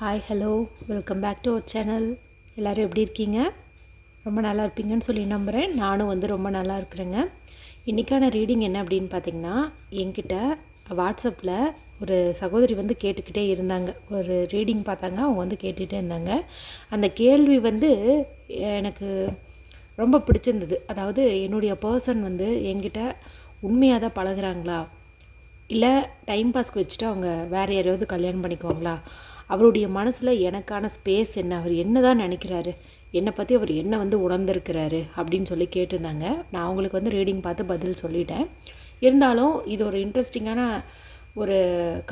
Hi hello welcome back to our channel. எல்லோரும் எப்படி இருக்கீங்க? ரொம்ப நல்லா இருப்பீங்கன்னு சொல்லி நம்புகிறேன். நானும் ரொம்ப நல்லா இருக்கிறேங்க. இன்றைக்கான ரீடிங் என்ன அப்படின்னு பார்த்திங்கன்னா, என்கிட்ட வாட்ஸ்அப்பில் ஒரு சகோதரி கேட்டுக்கிட்டே இருந்தாங்க. ஒரு ரீடிங் பார்த்தாங்க, அவங்க கேட்டுகிட்டே இருந்தாங்க. அந்த கேள்வி எனக்கு ரொம்ப பிடிச்சிருந்தது. அதாவது என்னுடைய பர்சன் என்கிட்ட உண்மையாக தான் பழகுறாங்களா, இல்லை டைம் பாஸ்க்கு வச்சுட்டு அவங்க வேறு யாரையாவது கல்யாணம் பண்ணிக்குவாங்களா, அவருடைய மனசில் எனக்கான ஸ்பேஸ் என்ன, அவர் என்ன தான் நினைக்கிறாரு, என்னை பற்றி அவர் என்ன உணர்ந்திருக்கிறாரு அப்படின்னு சொல்லி கேட்டிருந்தாங்க. நான் அவங்களுக்கு ரீடிங் பார்த்து பதில் சொல்லிட்டேன். இருந்தாலும் இது ஒரு இன்ட்ரெஸ்டிங்கான ஒரு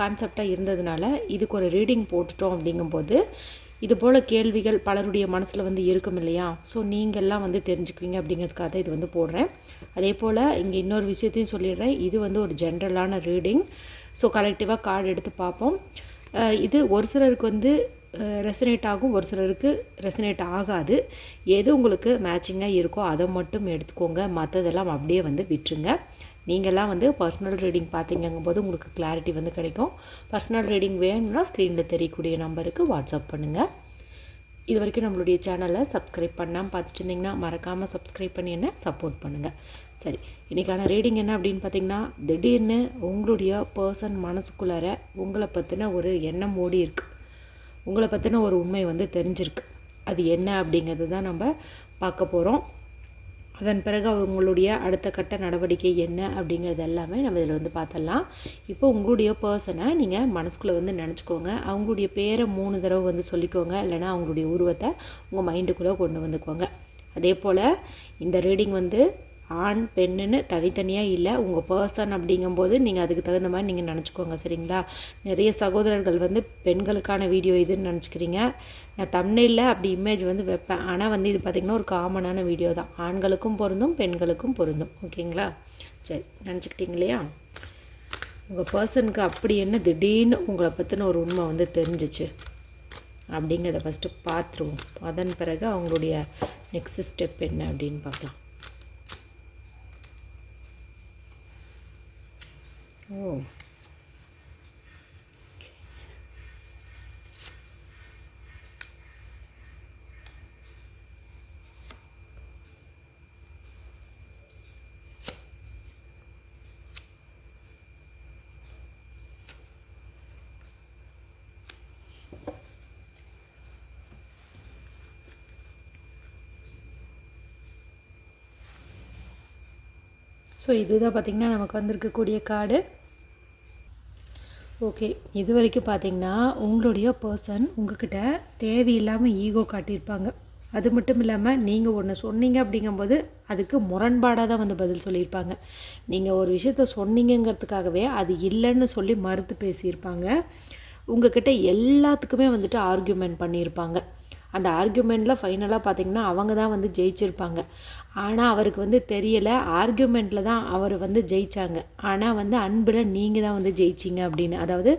கான்செப்டாக இருந்ததுனால இதுக்கு ஒரு ரீடிங் போட்டுட்டோம். அப்படிங்கும்போது இது போல் கேள்விகள் பலருடைய மனசில் இருக்கும் இல்லையா, ஸோ நீங்கள்லாம் தெரிஞ்சுக்குவீங்க அப்படிங்கிறதுக்காக இது போடுறேன். அதே போல் இங்கே இன்னொரு விஷயத்தையும் சொல்லிடுறேன். இது ஒரு ஜென்ரலான ரீடிங். ஸோ கலெக்டிவாக கார்டு எடுத்து பார்ப்போம். இது ஒரு சிலருக்கு ரெசனேட் ஆகும், ஒரு சிலருக்கு ரெசனேட் ஆகாது. எது உங்களுக்கு மேட்சிங்காக இருக்கோ அதை மட்டும் எடுத்துக்கோங்க, மற்றதெல்லாம் அப்படியே விட்டுருங்க. நீங்கள்லாம் பர்சனல் ரீடிங் பார்த்தீங்கும்போது உங்களுக்கு கிளாரிட்டி கிடைக்கும். பர்சனல் ரீடிங் வேணும்னா ஸ்க்ரீனில் தெரியக்கூடிய நம்பருக்கு வாட்ஸ்அப் பண்ணுங்கள். இது வரைக்கும் நம்மளுடைய சேனலை சப்ஸ்கிரைப் பண்ணாமல் பார்த்துட்டு இருந்தீங்கன்னா மறக்காமல் சப்ஸ்கிரைப் பண்ணி என்ன சப்போர்ட் பண்ணுங்கள். சரி, இன்றைக்கான ரீடிங் என்ன அப்படின்னு பார்த்திங்கன்னா, திடீர்னு உங்களுடைய பர்சன் மனசுக்குள்ளார உங்களை பற்றின ஒரு எண்ணம் ஓடி இருக்குது. உங்களை பற்றின ஒரு உண்மை தெரிஞ்சிருக்கு. அது என்ன அப்படிங்கிறது தான் நம்ம பார்க்க போகிறோம். அதன் பிறகு அவங்களுடைய அடுத்த கட்ட நடவடிக்கை என்ன அப்படிங்கிறது எல்லாமே நம்ம இதில் பார்த்துடலாம். இப்போ உங்களுடைய பர்சனை நீங்கள் மனசுக்குள்ளே நினச்சிக்கோங்க. அவங்களுடைய பேரை 3 தடவை சொல்லிக்கோங்க, இல்லைனா அவங்களுடைய உருவத்தை உங்கள் மைண்டுக்குள்ளே கொண்டு வந்துக்கோங்க. அதே போல் இந்த ரீடிங் ஆண் பெண்ணுன்னு தனித்தனியாக இல்லை, உங்கள் பர்சன் அப்படிங்கும்போது நீங்கள் அதுக்கு தகுந்த மாதிரி நீங்கள் நினச்சிக்கோங்க. சரிங்களா? நிறைய சகோதரர்கள் பெண்களுக்கான வீடியோ இதுன்னு நினச்சிக்கிறீங்க. நான் தம்ப்நெயில்ல அப்படி இமேஜ் வைப்பேன். ஆனால் இது பார்த்திங்கன்னா ஒரு காமனான வீடியோ தான். ஆண்களுக்கும் பொருந்தும், பெண்களுக்கும் பொருந்தும். ஓகேங்களா? சரி, நினச்சிக்கிட்டீங்க இல்லையா? உங்கள் பர்சனுக்கு அப்படி என்ன திடீர்னு உங்களை பற்றின ஒரு உண்மை தெரிஞ்சிச்சு அப்படிங்கிறத ஃபஸ்ட்டு பார்த்துருவோம். அதன் பிறகு அவங்களுடைய நெக்ஸ்ட் ஸ்டெப் என்ன அப்படின்னு பார்க்கலாம். ஓ, ஸோ இதுதான் பார்த்திங்கன்னா நமக்கு வந்திருக்கக்கூடிய கார்டு. ஓகே, இது வரைக்கும் பார்த்திங்கன்னா உங்களுடைய பர்சன் உங்கள்கிட்ட தேவையில்லாமல் ஈகோ காட்டியிருப்பாங்க. அது மட்டும் இல்லாமல் நீங்கள் ஒன்று சொன்னீங்க அப்படிங்கும்போது அதுக்கு முரண்பாடாக தான் பதில் சொல்லியிருப்பாங்க. நீங்கள் ஒரு விஷயத்த சொன்னீங்கிறதுக்காகவே அது இல்லைன்னு சொல்லி மறுத்து பேசியிருப்பாங்க. உங்கள்கிட்ட எல்லாத்துக்குமே ஆர்கியூமெண்ட் பண்ணியிருப்பாங்க. அந்த ஆர்கியூமெண்ட்டில் ஃபைனலாக பார்த்திங்கன்னா அவங்க தான் ஜெயிச்சிருப்பாங்க. ஆனால் அவருக்கு தெரியலை, ஆர்கியூமெண்ட்டில் தான் அவர் ஜெயித்தாங்க. ஆனால் அன்பில் நீங்கள் தான் ஜெயிச்சிங்க அப்படின்னு. அதாவது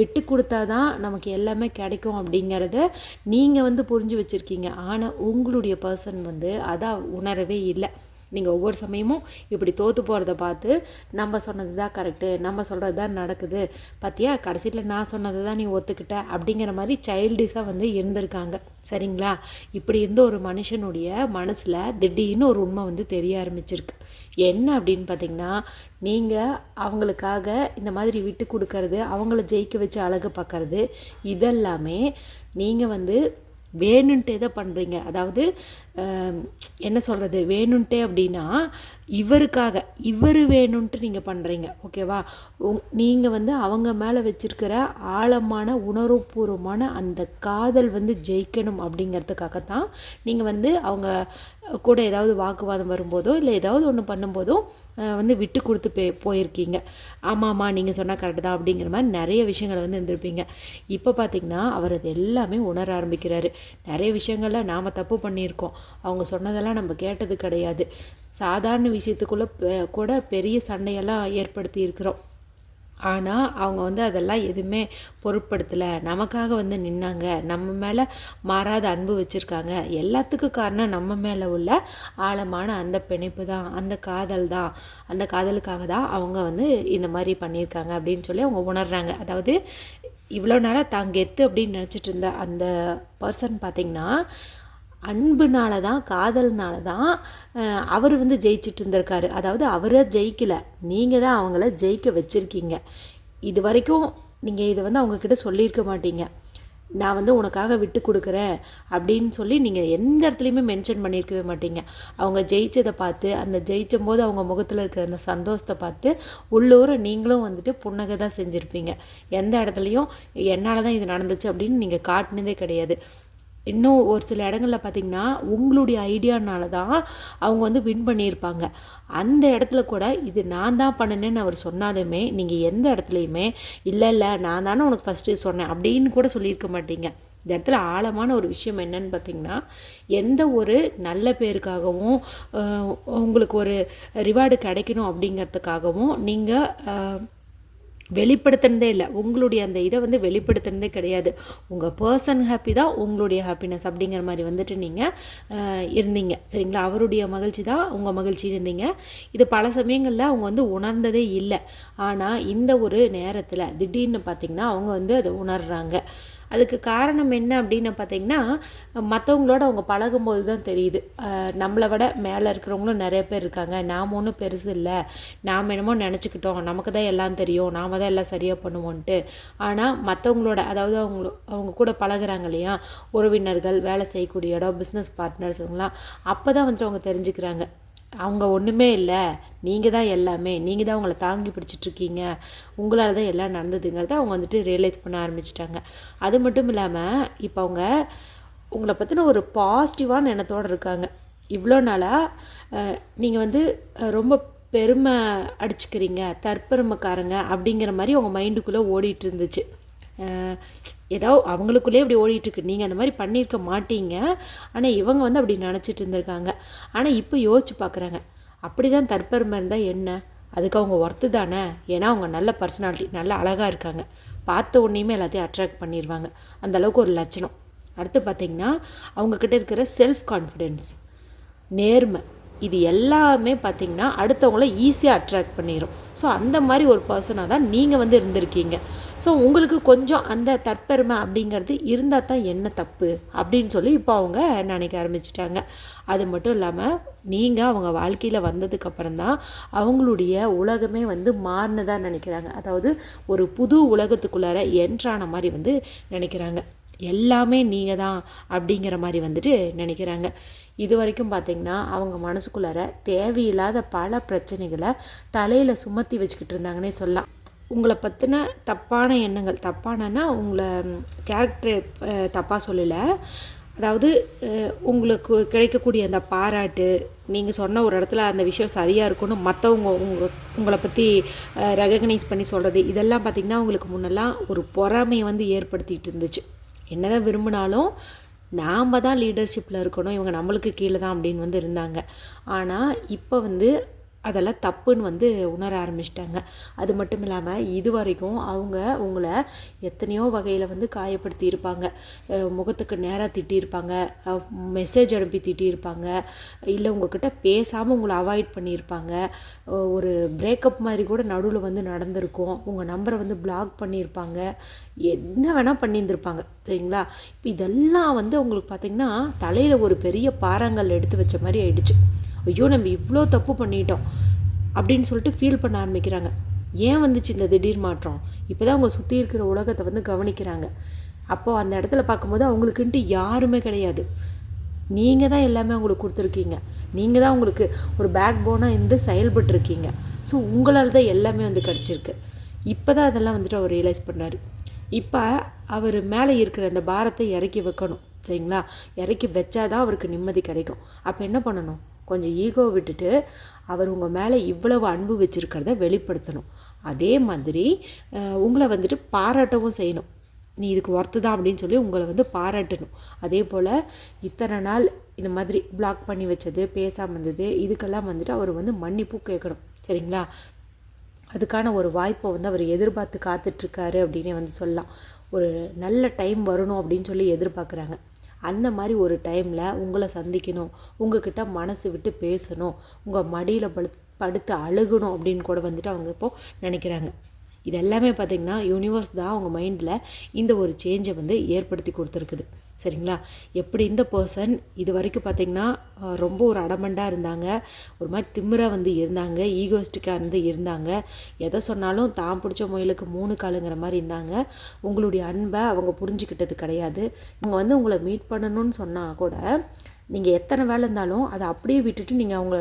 விட்டு கொடுத்தா தான் நமக்கு எல்லாமே கிடைக்கும் அப்படிங்கிறத நீங்கள் புரிஞ்சு வச்சுருக்கீங்க. ஆனால் உங்களுடைய பர்சன் அதை உணரவே இல்லை. நீங்கள் ஒவ்வொரு சமயமும் இப்படி தோற்று போகிறத பார்த்து நம்ம சொன்னது தான் கரெக்டு, நம்ம சொல்கிறது தான் நடக்குது, பார்த்தியா கடைசியில் நான் சொன்னதை தான் நீ ஒத்துக்கிட்ட அப்படிங்கிற மாதிரி சைல்டிஷாக இருந்திருக்காங்க. சரிங்களா? இப்படி இருந்த ஒரு மனுஷனுடைய மனசில் திடீர்னு ஒரு உண்மை தெரிய ஆரம்பிச்சிருக்கு. என்ன அப்படின்னு பார்த்திங்கன்னா, நீங்கள் அவங்களுக்காக இந்த மாதிரி விட்டு கொடுக்கறது, அவங்கள ஜெயிக்க வச்சு அழகு பார்க்கறது, இதெல்லாமே நீங்கள் வேணுன்ட்டே தான் பண்ணுறீங்க. அதாவது என்ன சொல்கிறது, வேணுன்ட்டே அப்படின்னா இவருக்காக, இவர் வேணுன்ட்டு நீங்கள் பண்ணுறீங்க. ஓகேவா? நீங்கள் அவங்க மேலே வச்சுருக்கிற ஆழமான உணர்வுபூர்வமான அந்த காதல் ஜெயிக்கணும் அப்படிங்கிறதுக்காகத்தான் நீங்கள் அவங்க கூட ஏதாவது வாக்குவாதம் வரும்போதோ இல்லை ஏதாவது ஒன்று பண்ணும்போதோ விட்டு கொடுத்து போயிருக்கீங்க. ஆமாம்மா நீங்கள் சொன்னால் கரெக்டு தான் அப்படிங்கிற மாதிரி நிறைய விஷயங்களை இருந்திருப்பீங்க. இப்போ பார்த்திங்கன்னா அவர் அது எல்லாமே உணர ஆரம்பிக்கிறாரு. நிறைய விஷயங்களில் நாம் தப்பு பண்ணியிருக்கோம். அவங்க சொன்னதெல்லாம் நம்ம கேட்டது கிடையாது. சாதாரண விஷயத்துக்குள்ளே கூட பெரிய சண்டையெல்லாம் ஏற்படுத்தி இருக்கிறோம். ஆனால் அவங்க அதெல்லாம் எதுவுமே பொருட்படுத்தலை, நமக்காக நின்னாங்க, நம்ம மேலே மாறாத அன்பு வச்சுருக்காங்க. எல்லாத்துக்கும் காரணம் நம்ம மேலே உள்ள ஆழமான அந்த பிணைப்பு தான், அந்த காதல் தான். அந்த காதலுக்காக தான் அவங்க இந்த மாதிரி பண்ணியிருக்காங்க அப்படின்னு சொல்லி அவங்க உணர்கிறாங்க. அதாவது இவ்வளோ நாளாக தான் கெத்து அப்படின்னு நினச்சிட்டு இருந்த அந்த பர்சன் பார்த்திங்கன்னா அன்புனால தான் காதல்னால தான் அவர் வந்து ஜெயிச்சிட்டு இருந்திருக்காரு. அதாவது அவரை ஜெயிக்கலை, நீங்கள் தான் அவங்கள ஜெயிக்க வச்சுருக்கீங்க. இது வரைக்கும் நீங்கள் இதை வந்து அவங்கக்கிட்ட சொல்லியிருக்க மாட்டீங்க. நான் வந்து உனக்காக விட்டு கொடுக்குறேன் அப்படின்னு சொல்லி நீங்கள் எந்த இடத்துலையுமே மென்ஷன் பண்ணியிருக்கவே மாட்டீங்க. அவங்க ஜெயிச்சதை பார்த்து, அந்த ஜெயிச்சும் போது அவங்க முகத்தில் இருக்கிற அந்த சந்தோஷத்தை பார்த்து உள்ளூர நீங்களும் வந்துட்டு புன்னகை தான் செஞ்சுருப்பீங்க. எந்த இடத்துலையும் என்னால் தான் இது நடந்துச்சு அப்படின்னு நீங்கள் காட்டினதே கிடையாது. இன்னும் ஒரு சில இடங்களில் பார்த்திங்கன்னா உங்களுடைய ஐடியானால தான் அவங்க வந்து வின் பண்ணியிருப்பாங்க. அந்த இடத்துல கூட இது நான் தான் பண்ணினேன்னு அவர் சொன்னாலுமே நீங்கள் எந்த இடத்துலையுமே இல்லை நான் தானே உனக்கு ஃபஸ்ட்டு சொன்னேன் அப்படின்னு கூட சொல்லியிருக்க மாட்டீங்க. இந்த இடத்துல ஆழமான ஒரு விஷயம் என்னன்னு பார்த்திங்கன்னா, எந்த ஒரு நல்ல பேருக்காகவும் உங்களுக்கு ஒரு ரிவார்டு கிடைக்கணும் அப்படிங்கிறதுக்காகவும் நீங்கள் வெளிப்படுத்துனதே இல்லை. உங்களுடைய அந்த இதை வந்து வெளிப்படுத்துனதே கிடையாது. உங்கள் பர்சன் ஹாப்பி தான் உங்களுடைய ஹாப்பினஸ் அப்படிங்கிற மாதிரி வந்துட்டு நீங்கள் இருந்தீங்க. சரிங்களா? அவருடைய மகிழ்ச்சி தான் உங்கள் மகிழ்ச்சி இருந்தீங்க. இது பல சமயங்களில் அவங்க வந்து உணர்ந்ததே இல்லை. ஆனால் இந்த ஒரு நேரத்தில் திடீர்னு பார்த்திங்கன்னா அவங்க வந்து அதை உணர்கிறாங்க. அதுக்கு காரணம் என்ன அப்படின்னு பார்த்திங்கன்னா, மற்றவங்களோட அவங்க பழகும்போது தான் தெரியுது. நம்மளை விட மேலே இருக்கிறவங்களும் நிறைய பேர் இருக்காங்க. நாம் ஒன்றும் பெருசு இல்லை, நாம் என்னமோ நினச்சிக்கிட்டோம், நமக்கு தான் எல்லாம் தெரியும், நாம் தான் எல்லாம் சரியாக பண்ணுவோன்ட்டு. ஆனால் மற்றவங்களோட, அதாவது அவங்க கூட பழகுறாங்க இல்லையா, உறவினர்கள், வேலை செய்யக்கூடிய இடம், பிஸ்னஸ் பார்ட்னர்ஸ், இவங்களாம் அப்போ தான் வந்துட்டு அவங்க தெரிஞ்சுக்கிறாங்க. அவங்க ஒன்றுமே இல்லை, நீங்கள் தான் எல்லாமே, நீங்கள் தான் அவங்கள தாங்கி பிடிச்சிட்ருக்கீங்க, உங்களால் தான் எல்லாம் நடந்ததுங்கிறத அவங்க வந்துட்டு ரியலைஸ் பண்ண ஆரம்பிச்சிட்டாங்க. அது மட்டும் இல்லாமல் இப்போ அவங்க உங்களை பற்றின ஒரு பாசிட்டிவான எண்ணத்தோடு இருக்காங்க. இவ்வளோ நாளாக நீங்கள் வந்து ரொம்ப பெருமை அடிச்சுக்கிறீங்க, தற்பெருமைக்காரங்க அப்படிங்கிற மாதிரி அவங்க மைண்டுக்குள்ளே ஓடிட்டு இருந்துச்சு. ஏதோ அவங்களுக்குள்ளே இப்படி ஓடிட்டுருக்கு. நீங்கள் அந்த மாதிரி பண்ணியிருக்க மாட்டீங்க, ஆனால் இவங்க வந்து அப்படி நினச்சிட்டு இருந்திருக்காங்க. ஆனால் இப்போ யோசிச்சு பார்க்குறாங்க, அப்படி தான் தற்பெருமை இருந்தால் என்ன, அதுக்கு அவங்க ஒர்த்து தானே. ஏன்னா அவங்க நல்ல பர்சனாலிட்டி, நல்ல அழகாக இருக்காங்க, பார்த்த உடனேயுமே எல்லாத்தையும் அட்ராக்ட் பண்ணிடுவாங்க, அந்தளவுக்கு ஒரு லட்சணம். அடுத்து பார்த்திங்கன்னா அவங்கக்கிட்ட இருக்கிற செல்ஃப் கான்ஃபிடென்ஸ், நேர்மை, இது எல்லாமே பார்த்திங்கன்னா அடுத்தவங்கள ஈஸியாக அட்ராக்ட் பண்ணிடும். ஸோ அந்த மாதிரி ஒரு பர்சனாக தான் நீங்கள் வந்து இருந்திருக்கீங்க. ஸோ உங்களுக்கு கொஞ்சம் அந்த தற்பெருமை அப்படிங்கிறது இருந்தால் தான் என்ன தப்பு அப்படின்னு சொல்லி இப்போ அவங்க நினைக்க ஆரம்பிச்சிட்டாங்க. அது மட்டும் இல்லாமல் நீங்கள் அவங்க வாழ்க்கையில் வந்ததுக்கப்புறம் தான் அவங்களுடைய உலகமே வந்து மாறினதாக நினைக்கிறாங்க. அதாவது ஒரு புது உலகத்துக்குள்ளார என்ட்ரான மாதிரி வந்து நினைக்கிறாங்க. எல்லாமே நீங்கள் தான் அப்படிங்கிற மாதிரி வந்துட்டு நினைக்கிறாங்க. இது வரைக்கும் பார்த்திங்கன்னா அவங்க மனசுக்குள்ளார தேவையில்லாத பல பிரச்சனைகளை தலையில் சுமத்தி வச்சுக்கிட்டு இருந்தாங்கன்னே சொல்லலாம். உங்களை பற்றின தப்பான எண்ணங்கள், தப்பானன்னா உங்களை கேரக்டர் தப்பாக சொல்லலை, அதாவது உங்களுக்கு கிடைக்கக்கூடிய அந்த பாராட்டு, நீங்கள் சொன்ன ஒரு இடத்துல அந்த விஷயம் சரியாக இருக்குன்னு மற்றவங்க உங்களை பற்றி ரெகக்னைஸ் பண்ணி சொல்கிறது, இதெல்லாம் பார்த்திங்கன்னா உங்களுக்கு முன்னெல்லாம் ஒரு பொறாமையை வந்து ஏற்படுத்திகிட்டு இருந்துச்சு. என்ன தான் விரும்பினாலும் நாம் தான் லீடர்ஷிப்பில் இருக்கணும், இவங்க நம்மளுக்கு கீழே தான் அப்படின்னு வந்து இருந்தாங்க. ஆனால் இப்போ வந்து அதெல்லாம் தப்புன்னு வந்து உணர ஆரம்பிச்சிட்டாங்க. அது மட்டும் இல்லாமல் இது வரைக்கும் அவங்க உங்களை எத்தனையோ வகையில் வந்து காயப்படுத்தி இருப்பாங்க. முகத்துக்கு நேராக திட்டியிருப்பாங்க, மெசேஜ் அனுப்பி திட்டியிருப்பாங்க, இல்லை உங்கள்கிட்ட பேசாமல் உங்களை அவாய்ட் பண்ணியிருப்பாங்க, ஒரு பிரேக்கப் மாதிரி கூட நடுவில் வந்து நடந்திருக்கும், உங்கள் நம்பரை வந்து பிளாக் பண்ணியிருப்பாங்க, என்ன வேணால் பண்ணியிருந்திருப்பாங்க. சரிங்களா? இப்போ இதெல்லாம் வந்து உங்களுக்கு பார்த்திங்கன்னா தலையில் ஒரு பெரிய பாறாங்கல் எடுத்து வச்ச மாதிரி ஆயிடுச்சு. ஐயோ நம்ம இவ்வளோ தப்பு பண்ணிட்டோம் அப்படின்னு சொல்லிட்டு ஃபீல் பண்ண ஆரம்பிக்கிறாங்க. ஏன் வந்துச்சு இந்த திடீர் மாற்றம்? இப்போ தான் அவங்க சுற்றி இருக்கிற உலகத்தை வந்து கவனிக்கிறாங்க. அப்போது அந்த இடத்துல பார்க்கும்போது அவங்களுக்குன்ட்டு யாருமே கிடையாது. நீங்கள் தான் எல்லாமே அவங்களுக்கு கொடுத்துருக்கீங்க, நீங்கள் தான் அவங்களுக்கு ஒரு பேக் போனாக இருந்து செயல்பட்டுருக்கீங்க. ஸோ உங்களால் தான் எல்லாமே வந்து கிடச்சிருக்கு. இப்போ தான் அதெல்லாம் வந்துட்டு அவர் ரியலைஸ் பண்ணுறாரு. இப்போ அவர் மேலே இருக்கிற அந்த பாரத்தை இறக்கி வைக்கணும். சரிங்களா? இறக்கி வச்சாதான் அவருக்கு நிம்மதி கிடைக்கும். அப்போ என்ன பண்ணணும்? கொஞ்சம் ஈகோ விட்டுட்டு அவர் உங்கள் மேலே இவ்வளவு அன்பு வச்சுருக்கிறத வெளிப்படுத்தணும். அதே மாதிரி உங்களை வந்துட்டு பாராட்டவும் செய்யணும். நீ இதுக்கு ஒர்த்து தான் அப்படின்னு சொல்லி உங்களை வந்து பாராட்டணும். அதே போல் இத்தனை நாள் இந்த மாதிரி பிளாக் பண்ணி வச்சது, பேசாமல் இருந்தது, இதுக்கெல்லாம் வந்துட்டு அவர் வந்து மன்னிப்பு கேட்கணும். சரிங்களா? அதுக்கான ஒரு வாய்ப்பை வந்து அவர் எதிர்பார்த்து காத்துட்ருக்காரு அப்படின்னே வந்து சொல்லலாம். ஒரு நல்ல டைம் வரணும் அப்படின்னு சொல்லி எதிர்பார்க்குறாங்க. அந்த மாதிரி ஒரு டைமில் உங்களை சந்திக்கணும், உங்கள்கிட்ட மனசு விட்டு பேசணும், உங்கள் மடியில் படுத்து அழுகணும் அப்படின்னு கூட வந்துட்டு அவங்க இப்போது நினைக்கிறாங்க. இது எல்லாமே பார்த்திங்கன்னா யூனிவர்ஸ் தான் அவங்க மைண்டில் இந்த ஒரு சேஞ்சை வந்து ஏற்படுத்தி கொடுத்துருக்குது. சரிங்களா? எப்படி இந்த பர்சன் இது வரைக்கும் பார்த்திங்கன்னா ரொம்ப ஒரு அடமண்டாக இருந்தாங்க, ஒரு மாதிரி திமிராக வந்து இருந்தாங்க, ஈகோயிஸ்டிக்காக இருந்தாங்க, எதை சொன்னாலும் தான் பிடிச்ச முயலுக்கு 3 காலுங்கிற மாதிரி இருந்தாங்க. உங்களுடைய அன்பை அவங்க புரிஞ்சுக்கிட்டது கிடையாது. அவங்க வந்து உங்களை மீட் பண்ணணும்னு சொன்னால் கூட நீங்கள் எத்தனை வேலை இருந்தாலும் அதை அப்படியே விட்டுட்டு நீங்கள் அவங்கள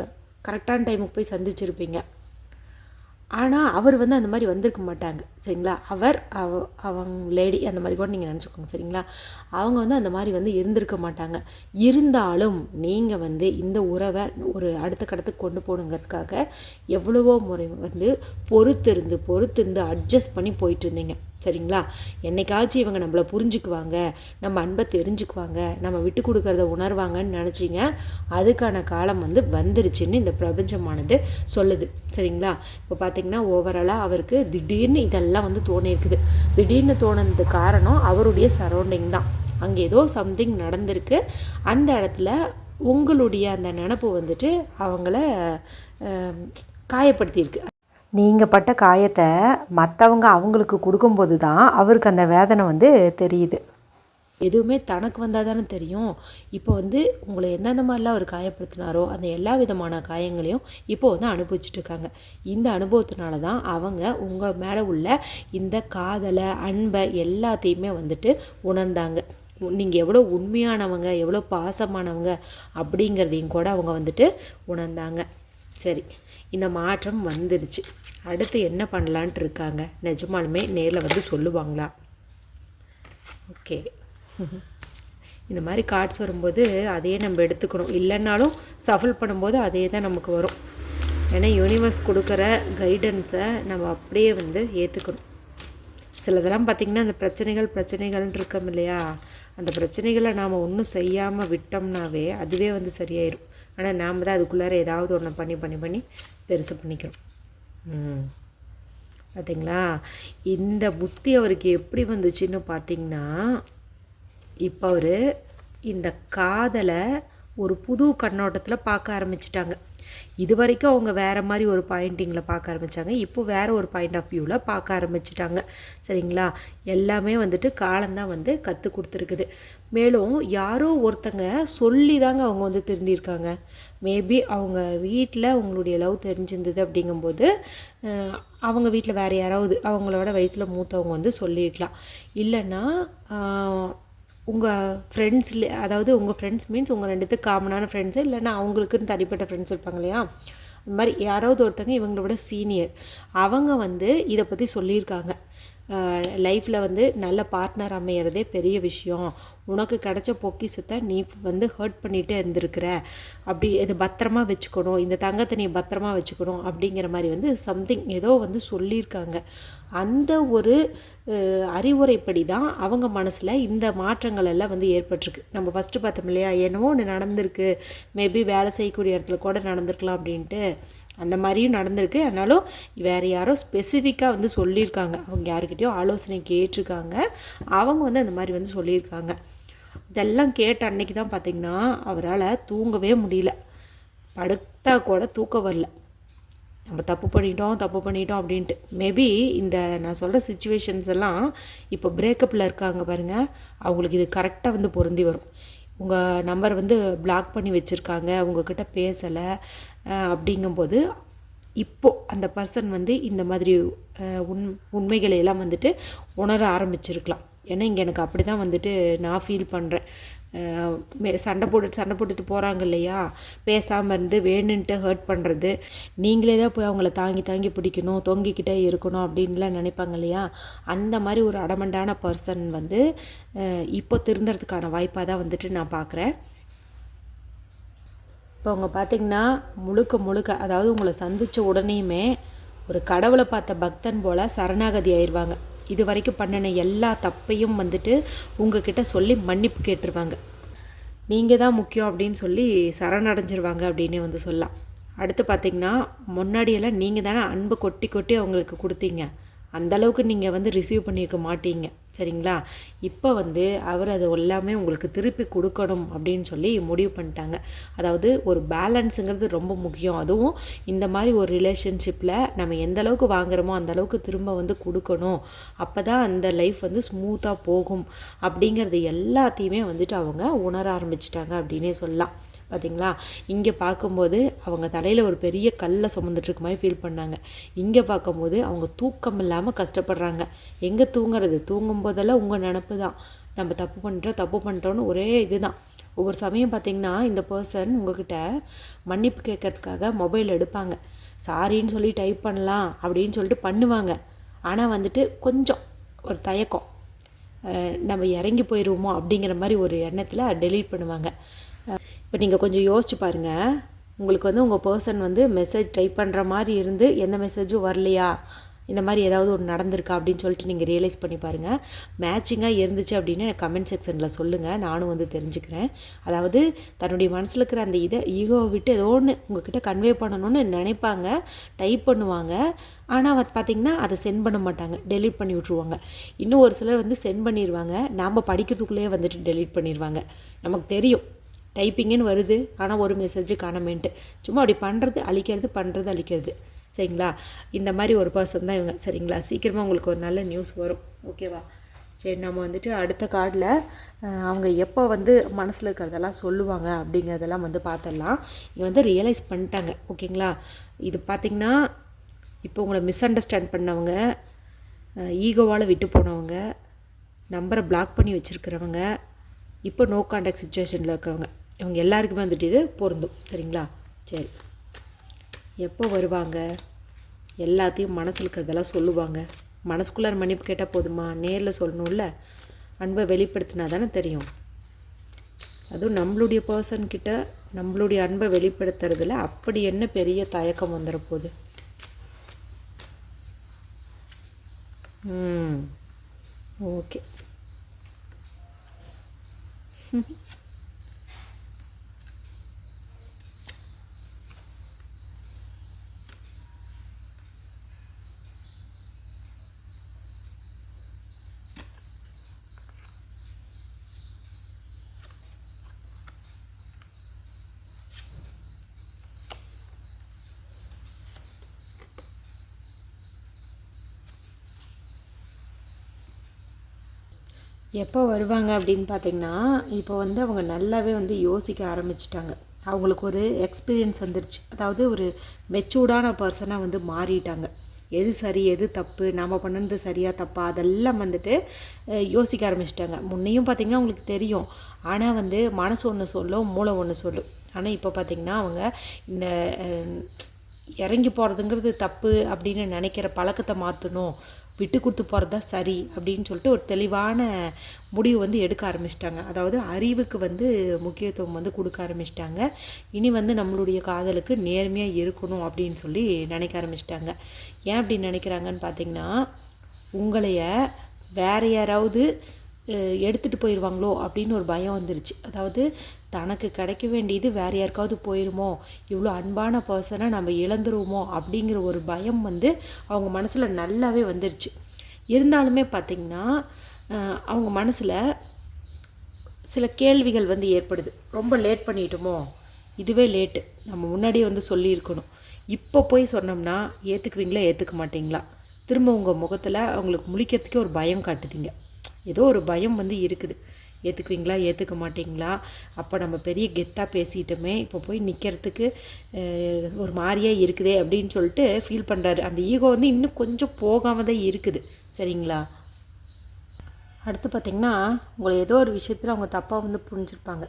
கரெக்டான டைமுக்கு போய் சந்திச்சிருப்பீங்க. ஆனால் அவர் வந்து அந்த மாதிரி வந்திருக்க மாட்டாங்க. சரிங்களா? அவங்க லேடி அந்த மாதிரி கூட நீங்கள் நினச்சிக்கோங்க. சரிங்களா? அவங்க வந்து அந்த மாதிரி வந்து இருந்திருக்க மாட்டாங்க. இருந்தாலும் நீங்கள் வந்து இந்த உறவை ஒரு அடுத்த கடத்துக்கு கொண்டு போகணுங்கிறதுக்காக எவ்வளவோ முறை வந்து பொறுத்திருந்து அட்ஜஸ்ட் பண்ணி போயிட்டு இருந்தீங்க. சரிங்களா? என்னைக்காச்சும் இவங்க நம்மளை புரிஞ்சுக்குவாங்க, நம்ம அன்பை தெரிஞ்சுக்குவாங்க, நம்ம விட்டு கொடுக்கறத உணர்வாங்கன்னு நினச்சிங்க. அதுக்கான காலம் வந்து வந்துருச்சுன்னு இந்த பிரபஞ்சமானது சொல்லுது. சரிங்களா? இப்போ பார்த்திங்கன்னா ஓவராலாக அவருக்கு திடீர்னு இதெல்லாம் வந்து தோணியிருக்குது. திடீர்னு தோணுனது காரணம் அவருடைய சரௌண்டிங் தான். அங்கே ஏதோ சம்திங் நடந்திருக்கு. அந்த இடத்துல உங்களுடைய அந்த நினப்பு வந்துட்டு அவங்கள காயப்படுத்தியிருக்கு. நீங்கள் பட்ட காயத்தை மற்றவங்க அவங்களுக்கு கொடுக்கும்போது தான் அவருக்கு அந்த வேதனை வந்து தெரியுது. எதுவுமே தனக்கு வந்தால் தானே தெரியும். இப்போ வந்து உங்களை எந்தெந்த மாதிரிலாம் அவர் காயப்படுத்தினாரோ அந்த எல்லா விதமான காயங்களையும் இப்போ வந்து அனுபவிச்சுட்ருக்காங்க. இந்த அனுபவத்தினால தான் அவங்க உங்கள் மேலே உள்ள இந்த காதலை, அன்பை எல்லாத்தையுமே வந்துட்டு உணர்ந்தாங்க. நீங்கள் எவ்வளோ உண்மையானவங்க, எவ்வளோ பாசமானவங்க அப்படிங்கிறதையும் கூட அவங்க வந்துட்டு உணர்ந்தாங்க. சரி, இந்த மாற்றம் வந்துருச்சு. அடுத்து என்ன பண்ணலான்ட்டு இருக்காங்க? நிஜமாலுமே நேரில் வந்து சொல்லுவாங்களா? ஓகே, இந்த மாதிரி கார்ட்ஸ் வரும்போது அதையே நம்ம எடுத்துக்கணும். இல்லைன்னாலும் சஃபல் பண்ணும்போது அதே தான் நமக்கு வரும். ஏன்னா யூனிவர்ஸ் கொடுக்குற கைடன்ஸை நம்ம அப்படியே வந்து ஏற்றுக்கணும். சிலதெல்லாம் பார்த்திங்கன்னா அந்த பிரச்சனைகள்னு இருக்கோம் இல்லையா, அந்த பிரச்சனைகளை நாம் ஒன்றும் செய்யாமல் விட்டோம்னாவே அதுவே வந்து சரியாயிடும். ஆனால் நாம் தான் அதுக்குள்ளார ஏதாவது ஒன்று பண்ணி பெருசு பண்ணிக்கிறோம். பார்த்திங்களா? இந்த புத்தி அவருக்கு எப்படி வந்துச்சுன்னு பார்த்திங்கன்னா, இப்போ அவர் இந்த காதலை ஒரு புது கண்ணோட்டத்தில் பார்க்க ஆரம்பிச்சிட்டாங்க. இது வரைக்கும் அவங்க வேறு மாதிரி ஒரு பாயிண்டிங்கில் பார்க்க ஆரம்பித்தாங்க. இப்போ வேறு ஒரு பாயிண்ட் ஆஃப் வியூவில் பார்க்க ஆரம்பிச்சிட்டாங்க. சரிங்களா? எல்லாமே வந்துட்டு காலம்தான் வந்து கற்றுக் கொடுத்துருக்குது. மேலும் யாரோ ஒருத்தங்க சொல்லி தாங்க அவங்க வந்து திருந்திருக்காங்க. மேபி அவங்க வீட்டில் உங்களுடைய லவ் தெரிஞ்சிருந்தது அப்படிங்கும்போது அவங்க வீட்டில் வேறு யாராவது அவங்களோட வயசில் மூத்தவங்க வந்து சொல்லியிருக்கலாம். இல்லைன்னா உங்கள் ஃப்ரெண்ட்ஸ்ல, அதாவது உங்கள் ஃப்ரெண்ட்ஸ் மீன்ஸ் உங்கள் ரெண்டுத்துக்கு காமனான ஃப்ரெண்ட்ஸு, இல்லைன்னா அவங்களுக்குன்னு தனிப்பட்ட ஃப்ரெண்ட்ஸ் இருப்பாங்க இல்லையா, அந்த மாதிரி யாராவது ஒருத்தங்க இவங்களோட சீனியர் அவங்க வந்து இதை பற்றி சொல்லியிருக்காங்க. லைஃப்பில் வந்து நல்ல பார்ட்னர் அமையிறதே பெரிய விஷயம், உனக்கு கிடைச்ச பொக்கிஷத்தை நீ வந்து ஹர்ட் பண்ணிகிட்டே இருந்திருக்கிற, அப்படி இது பத்திரமா வச்சுக்கணும், இந்த தங்கத்தை நீ பத்திரமா வச்சுக்கணும் அப்படிங்கிற மாதிரி வந்து சம்திங் ஏதோ வந்து சொல்லியிருக்காங்க. அந்த ஒரு அறிவுரைப்படி தான் அவங்க மனசில் இந்த மாற்றங்கள் எல்லாம் வந்து ஏற்பட்டிருக்கு. நம்ம ஃபஸ்ட்டு பார்த்தோம் இல்லையா, என்னவோ ஒன்று நடந்திருக்கு, மேபி வேலை செய்யக்கூடிய இடத்துல கூட நடந்திருக்கலாம் அப்படின்ட்டு, அந்த மாதிரியும் நடந்திருக்கு. ஆனாலும் வேறு யாரோ ஸ்பெசிஃபிக்காக வந்து சொல்லியிருக்காங்க, அவங்க யாருக்கிட்டையோ ஆலோசனை கேட்டிருக்காங்க, அவங்க வந்து அந்த மாதிரி வந்து சொல்லியிருக்காங்க. இதெல்லாம் கேட்ட அன்னைக்கு தான் பார்த்திங்கன்னா அவரால் தூங்கவே முடியல. படுத்தா கூட தூக்கம் வரல. நம்ம தப்பு பண்ணிட்டோம் அப்படின்ட்டு. மேபி இந்த நான் சொல்கிற சிச்சுவேஷன்ஸ் எல்லாம் இப்போ பிரேக்கப்பில் இருக்காங்க பாருங்கள், அவங்களுக்கு இது கரெக்டாக வந்து பொருந்தி வரும். உங்கள் நம்பர் வந்து பிளாக் பண்ணி வச்சுருக்காங்க, உங்கள்கிட்ட பேசலை அப்படிங்கும்போது இப்போது அந்த பர்சன் வந்து இந்த மாதிரி உண்மைகளை எல்லாம் வந்துட்டு உணர ஆரம்பிச்சிருக்கலாம். ஏன்னா இங்கே எனக்கு அப்படி தான் வந்துட்டு நான் ஃபீல் பண்ணுறேன். சண்டை போட்டுட்டு போகிறாங்க இல்லையா, பேசாமல் இருந்து வேணுன்ட்டு ஹர்ட் பண்ணுறது, நீங்களே தான் போய் அவங்கள தாங்கி பிடிக்கணும், தொங்கிக்கிட்டே இருக்கணும் அப்படின்லாம் நினைப்பாங்க இல்லையா, அந்த மாதிரி ஒரு அடமண்டான பர்சன் வந்து இப்போ திருந்துறதுக்கான வாய்ப்பாக தான் வந்துட்டு நான் பார்க்குறேன். இப்போ அவங்க பார்த்திங்கன்னா முழுக்க அதாவது உங்களை சந்தித்த உடனேயுமே ஒரு கடவுளை பார்த்த பக்தன் போல் சரணாகதி ஆயிடுவாங்க. இது வரைக்கும் பண்ணின எல்லா தப்பையும் வந்துட்டு உங்ககிட்ட சொல்லி மன்னிப்பு கேட்டுருவாங்க. நீங்கள் தான் முக்கியம் அப்படின்னு சொல்லி சரணடைஞ்சிருவாங்க அப்படின்னே வந்து சொல்லலாம். அடுத்து பார்த்திங்கன்னா முன்னாடியெல்லாம் நீங்கள் தானே அன்பு கொட்டி அவங்களுக்கு கொடுத்தீங்க, அந்தளவுக்கு நீங்கள் வந்து ரிசீவ் பண்ணியிருக்க மாட்டீங்க. சரிங்களா? இப்போ வந்து அவர் அது எல்லாமே உங்களுக்கு திருப்பி கொடுக்கணும் அப்படின்னு சொல்லி முடிவு பண்ணிட்டாங்க. அதாவது ஒரு பேலன்ஸுங்கிறது ரொம்ப முக்கியம். அதுவும் இந்த மாதிரி ஒரு ரிலேஷன்ஷிப்பில் நம்ம எந்த அளவுக்கு வாங்குகிறோமோ அந்த அளவுக்கு திரும்ப வந்து கொடுக்கணும். அப்போ தான் அந்த லைஃப் வந்து ஸ்மூத்தாக போகும் அப்படிங்கிறது எல்லாத்தையுமே வந்துட்டு அவங்க உணர ஆரம்பிச்சிட்டாங்க அப்படின்னே சொல்லலாம். பார்த்திங்களா? இங்கே பார்க்கும்போது அவங்க தலையில் ஒரு பெரிய கல்லை சுமந்துட்டுருக்க மாதிரி ஃபீல் பண்ணாங்க. இங்கே பார்க்கும்போது அவங்க தூக்கம் இல்லாமல் கஷ்டப்படுறாங்க. எங்கே தூங்குறது? தூங்கும்போதெல்லாம் உங்கள் நினப்பு தான். நம்ம தப்பு பண்ணிட்டோன்னு ஒரே இது தான். ஒவ்வொரு சமயம் பார்த்திங்கன்னா இந்த பர்சன் உங்கள்கிட்ட மன்னிப்பு கேட்கறதுக்காக மொபைல் எடுப்பாங்க. சாரின்னு சொல்லி டைப் பண்ணலாம் அப்படின்னு சொல்லிட்டு பண்ணுவாங்க. ஆனால் வந்துட்டு கொஞ்சம் ஒரு தயக்கம், நம்ம இறங்கி போயிடுவோமோ அப்படிங்கிற மாதிரி ஒரு எண்ணத்தில் டெலீட் பண்ணுவாங்க. இப்போ நீங்கள் கொஞ்சம் யோசிச்சு பாருங்கள். உங்களுக்கு வந்து உங்கள் பர்சன் வந்து மெசேஜ் டைப் பண்ணுற மாதிரி இருந்து எந்த மெசேஜும் வரலையா, இந்த மாதிரி ஏதாவது ஒன்று நடந்திருக்கா அப்படின்னு சொல்லிட்டு நீங்கள் ரியலைஸ் பண்ணி பாருங்கள். மேட்சிங்காக இருந்துச்சு அப்படின்னு எனக்கு கமெண்ட் செக்ஷனில் சொல்லுங்கள், நானும் வந்து தெரிஞ்சுக்கிறேன். அதாவது தன்னுடைய மனசில் இருக்கிற அந்த ஈகோவை விட்டு ஏதோ ஒன்று உங்கள்கிட்ட கன்வே பண்ணணும்னு நினைப்பாங்க, டைப் பண்ணுவாங்க. ஆனால் பார்த்திங்கன்னா அதை சென்ட் பண்ண மாட்டாங்க, டெலீட் பண்ணி விட்ருவாங்க. இன்னும் ஒரு சிலர் வந்து சென்ட் பண்ணிடுவாங்க, நாம் படிக்கிறதுக்குள்ளேயே வந்துட்டு டெலீட் பண்ணிடுவாங்க. நமக்கு தெரியும் டைப்பிங்குன்னு வருது, ஆனால் ஒரு மெசேஜு காணமேன்ட்டு. சும்மா அப்படி பண்ணுறது அழிக்கிறது. சரிங்களா? இந்த மாதிரி ஒரு பர்சன் தான் இவங்க. சரிங்களா? சீக்கிரமாக உங்களுக்கு ஒரு நல்ல நியூஸ் வரும். ஓகேவா? சரி, நம்ம வந்துட்டு அடுத்த கார்டில் அவங்க எப்போ வந்து மனசில் இருக்கிறதெல்லாம் சொல்லுவாங்க அப்படிங்கிறதெல்லாம் வந்து பார்த்துடலாம். இங்கே வந்து ரியலைஸ் பண்ணிட்டாங்க. ஓகேங்களா? இது பார்த்திங்கன்னா இப்போ உங்களை மிஸ் அண்டர்ஸ்டாண்ட் பண்ணவங்க, ஈகோவால் விட்டு போனவங்க, நம்பரை பிளாக் பண்ணி வச்சுருக்கிறவங்க, இப்போ நோ கான்டாக்ட் சுச்சுவேஷனில் இருக்கிறவங்க, இவங்க எல்லாருக்குமே வந்துட்டு இது பொருந்தும். சரிங்களா? சரி, எப்போ வருவாங்க? எல்லாத்தையும் மனசில் இருக்கிறதெல்லாம் சொல்லுவாங்க. மனசுக்குள்ளே மன்னிப்பு கேட்டால் போதுமா? நேரில் சொல்லணும்ல. அன்பை வெளிப்படுத்தினா தானே தெரியும். அதுவும் நம்மளுடைய பர்சன்கிட்ட நம்மளுடைய அன்பை வெளிப்படுத்துறதுல அப்படி என்ன பெரிய தயக்கம் வந்துட போகுது? ஓகே. எப்போ வருவாங்க அப்படின்னு பார்த்திங்கன்னா, இப்போ வந்து அவங்க நல்லாவே வந்து யோசிக்க ஆரம்பிச்சிட்டாங்க. அவங்களுக்கு ஒரு எக்ஸ்பீரியன்ஸ் வந்துருச்சு. அதாவது ஒரு மெச்சூர்டான பர்சனாக வந்து மாறிட்டாங்க. எது சரி எது தப்பு, நாம் பண்ணது சரியா தப்பா, அதெல்லாம் வந்துட்டு யோசிக்க ஆரம்பிச்சிட்டாங்க. முன்னையும் பார்த்திங்கன்னா உங்களுக்கு தெரியும். ஆனால் வந்து மனசு ஒன்று சொல்லும், மூளை ஒன்று சொல்லும். ஆனால் இப்போ பார்த்திங்கன்னா அவங்க இந்த இறங்கி போகிறதுங்கிறது தப்பு அப்படின்னு நினைக்கிற பழக்கத்தை மாற்றணும், விட்டு கொடுத்து போகிறது தான் சரி அப்படின்னு சொல்லிட்டு ஒரு தெளிவான முடிவு வந்து எடுக்க ஆரம்பிச்சிட்டாங்க. அதாவது அறிவுக்கு வந்து முக்கியத்துவம் வந்து கொடுக்க ஆரம்பிச்சிட்டாங்க. இனி வந்து நம்மளுடைய காதலுக்கு நேர்மையாக இருக்கணும் அப்படின்னு சொல்லி நினைக்க ஆரம்பிச்சிட்டாங்க. ஏன் அப்படி நினைக்கிறாங்கன்னு பார்த்திங்கன்னா, உங்களைய வேறு யாராவது எடுத்துகிட்டு போயிடுவாங்களோ அப்படின்னு ஒரு பயம் வந்துருச்சு. அதாவது தனக்கு கிடைக்க வேண்டியது வேறு யாருக்காவது போயிடுமோ, இவ்வளோ அன்பான பர்சனை நம்ம இழந்துருவோமோ அப்படிங்கிற ஒரு பயம் வந்து அவங்க மனசில் நல்லாவே வந்துருச்சு. இருந்தாலுமே பார்த்திங்கன்னா அவங்க மனசில் சில கேள்விகள் வந்து ஏற்படுது. ரொம்ப லேட் பண்ணிட்டோமோ, இதுவே லேட்டு, நம்ம முன்னாடியே வந்து சொல்லியிருக்கணும். இப்போ போய் சொன்னோம்னா ஏற்றுக்குவீங்களா ஏற்றுக்க மாட்டிங்களா? திரும்ப உங்கள் முகத்தில் அவங்களுக்கு முழிக்கிறதுக்கே ஒரு பயம் காட்டுதீங்க. ஏதோ ஒரு பயம் வந்து இருக்குது. ஏற்றுக்குவீங்களா ஏற்றுக்க மாட்டிங்களா? அப்போ நம்ம பெரிய கெத்தாக பேசிட்டோமே, இப்போ போய் நிற்கிறதுக்கு ஒரு மாதிரியாக இருக்குதே அப்படின்னு சொல்லிட்டு ஃபீல் பண்ணுறாரு. அந்த ஈகோ வந்து இன்னும் கொஞ்சம் போகாமல் தான் இருக்குது. சரிங்களா? அடுத்து பார்த்திங்கன்னா, உங்களை ஏதோ ஒரு விஷயத்தில் அவங்க தப்பாக வந்து புரிஞ்சுருப்பாங்க.